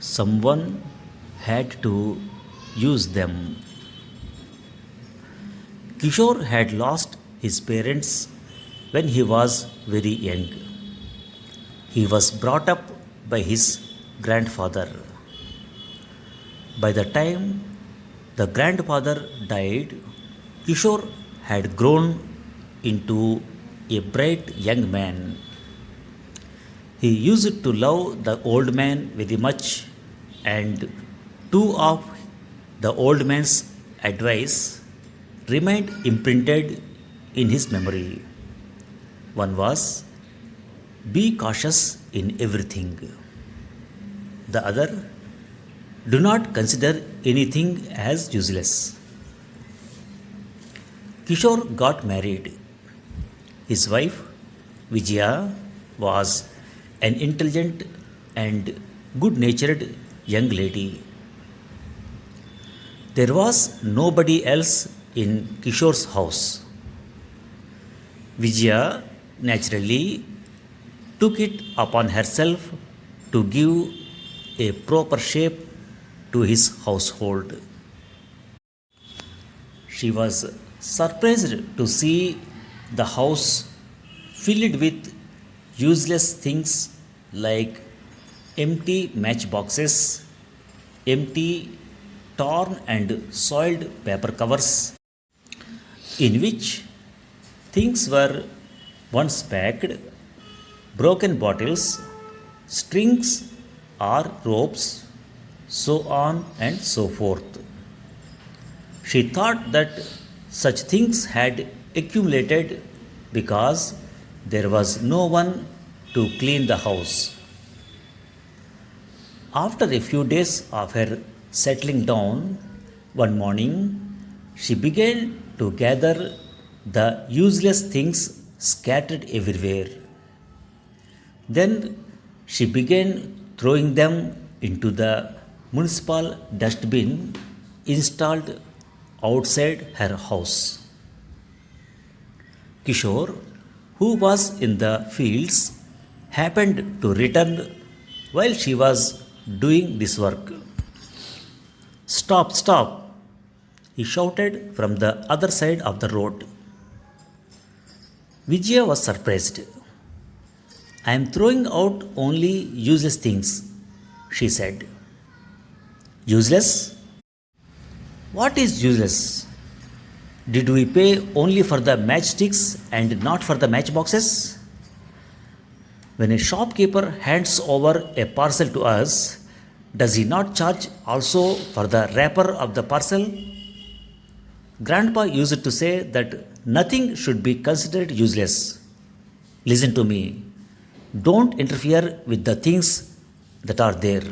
Someone had to use them. Kishore had lost his parents when he was very young. He was brought up by his grandfather. By the time the grandfather died, Kishore had grown into a bright young man. He used to love the old man very much, and two of the old man's advice remained imprinted in his memory. One was, be cautious in everything. The other, do not consider anything as useless. Kishore got married. His wife, Vijaya, was an intelligent and good natured young lady. There was nobody else in Kishore's house. Vijaya naturally took it upon herself to give a proper shape to his household. She was surprised to see the house filled with useless things like empty matchboxes, empty, torn, and soiled paper covers, in which things were once packed, broken bottles, strings or ropes, so on and so forth. She thought that such things had accumulated because there was no one to clean the house. After a few days of her settling down, one morning she began to gather the useless things scattered everywhere. Then she began throwing them into the municipal dustbin installed outside her house. Kishore, who was in the fields, happened to return while she was doing this work. Stop, stop, he shouted from the other side of the road. Vijaya was surprised. I am throwing out only useless things, she said. Useless? What is useless? Did we pay only for the matchsticks and not for the matchboxes? When a shopkeeper hands over a parcel to us, does he not charge also for the wrapper of the parcel? Grandpa used to say that nothing should be considered useless. Listen to me. Don't interfere with the things that are there.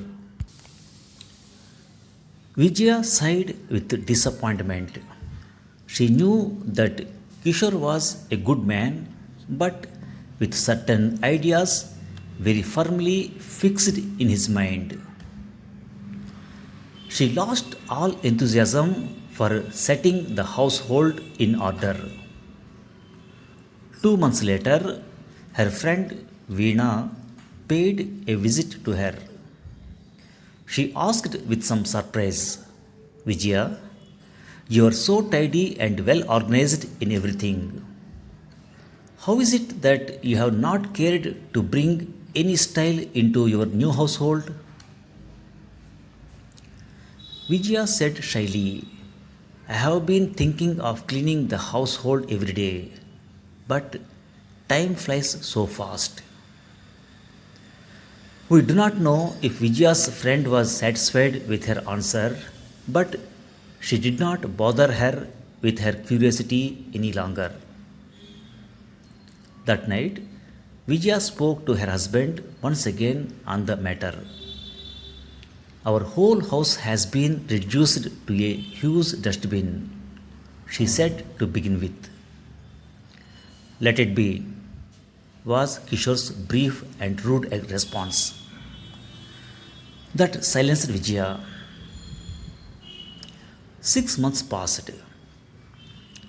Vijaya sighed with disappointment. She knew that Kishore was a good man, but with certain ideas very firmly fixed in his mind. She lost all enthusiasm for setting the household in order. 2 months later, her friend Veena paid a visit to her. She asked with some surprise, Vijaya, you are so tidy and well organized in everything. How is it that you have not cared to bring any style into your new household? Vijaya said shyly, I have been thinking of cleaning the household every day, but time flies so fast. We do not know if Vijaya's friend was satisfied with her answer, but she did not bother her with her curiosity any longer. That night, Vijaya spoke to her husband once again on the matter. Our whole house has been reduced to a huge dustbin, she said to begin with. Let it be, was Kishore's brief and rude response. That silenced Vijaya. 6 months passed.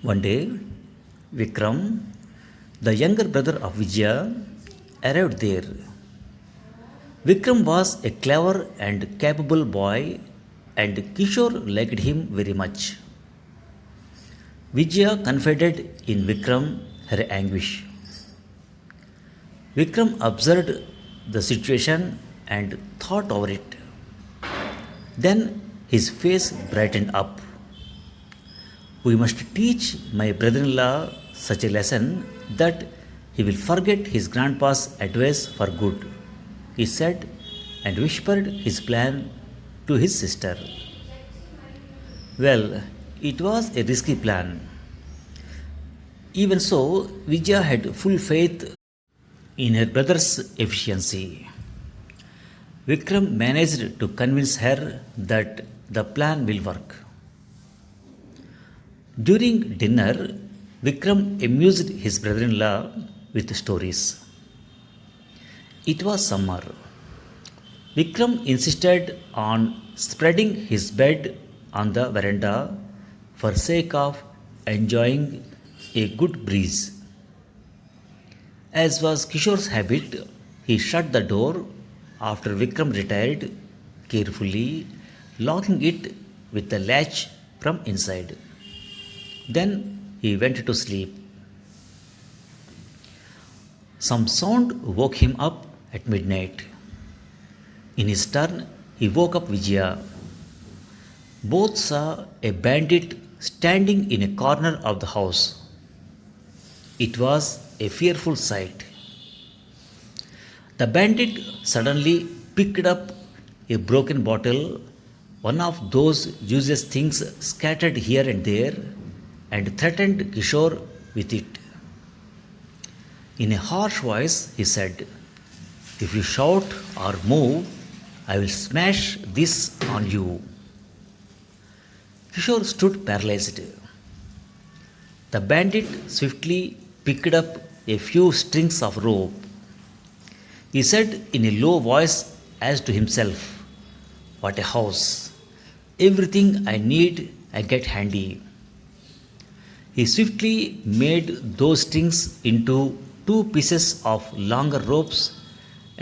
One day, Vikram, the younger brother of Vijaya, arrived there. Vikram was a clever and capable boy, and Kishore liked him very much. Vijaya confided in Vikram her anguish. Vikram observed the situation and thought over it. Then his face brightened up. We must teach my brother in law such a lesson that he will forget his grandpa's advice for good, he said, and whispered his plan to his sister. Well, it was a risky plan. Even so, Vijaya had full faith in her brother's efficiency. Vikram managed to convince her that the plan will work. During dinner, Vikram amused his brother in law with stories. It was summer. Vikram insisted on spreading his bed on the veranda for sake of enjoying a good breeze. As was Kishore's habit, he shut the door after Vikram retired, carefully locking it with the latch from inside. Then he went to sleep. Some sound woke him up at midnight. In his turn, he woke up Vijaya. Both saw a bandit standing in a corner of the house. It was a fearful sight. The bandit suddenly picked up a broken bottle, one of those useless things scattered here and there, and threatened Kishore with it. In a harsh voice, he said, "If you shout or move, I will smash this on you." Kishore stood paralyzed. The bandit swiftly picked up a few strings of rope. He said in a low voice as to himself, "What a house! Everything I need I get handy." He swiftly made those strings into two pieces of longer ropes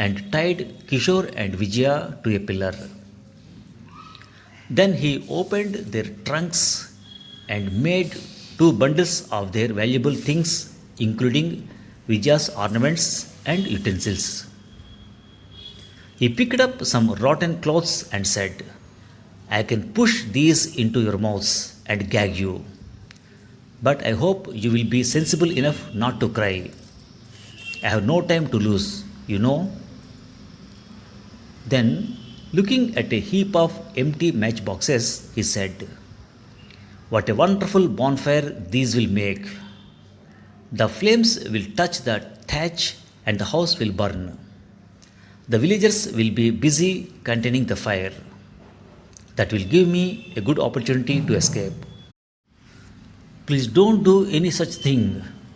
and tied Kishore and Vijaya to a pillar. Then he opened their trunks and made two bundles of their valuable things, including Vijaya's ornaments and utensils. He picked up some rotten clothes and said, "I can push these into your mouths and gag you. But I hope you will be sensible enough not to cry. I have no time to lose, you know." Then, looking at a heap of empty matchboxes, he said, "What a wonderful bonfire these will make. The flames will touch the thatch and the house will burn. The villagers will be busy containing the fire. That will give me a good opportunity to escape." "Please don't do any such thing,"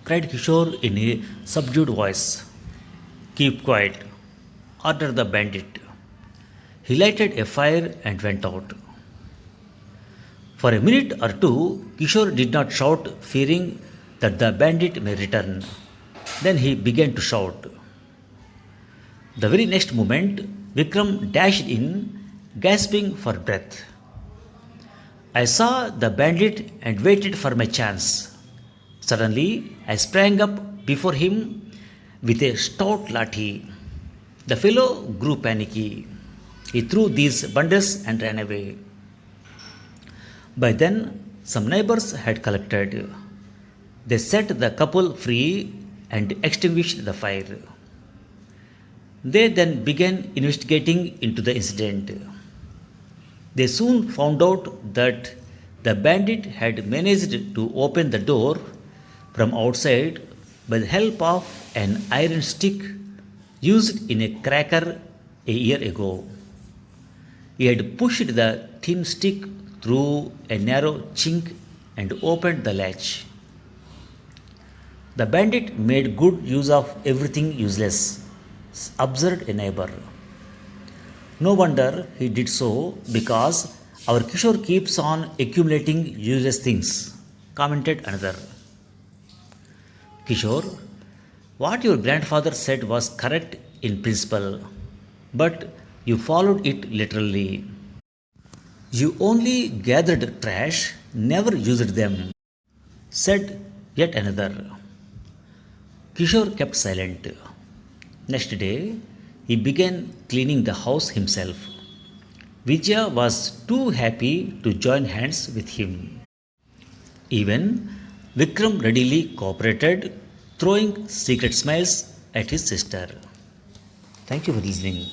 cried Kishore in a subdued voice. "Keep quiet," ordered the bandit. He lighted a fire and went out. For a minute or two, Kishore did not shout, fearing that the bandit may return. Then he began to shout. The very next moment, Vikram dashed in, gasping for breath. I saw the bandit and waited for my chance. Suddenly, I sprang up before him with a stout lathi. The fellow grew panicky. He threw these bundles and ran away. By then, some neighbors had collected. They set the couple free and extinguished the fire. They then began investigating into the incident. They soon found out that the bandit had managed to open the door from outside by the help of an iron stick used in a cracker a year ago. He had pushed the thin stick through a narrow chink and opened the latch. The bandit made good use of everything useless, observed a neighbor. No wonder he did so, because our Kishore keeps on accumulating useless things, commented another. "Kishore, what your grandfather said was correct in principle. but you followed it literally. You only gathered trash, never used them, said yet another. Kishore kept silent. Next day, he began cleaning the house himself. Vijaya was too happy to join hands with him. Even Vikram readily cooperated, throwing secret smiles at his sister. Thank you for listening.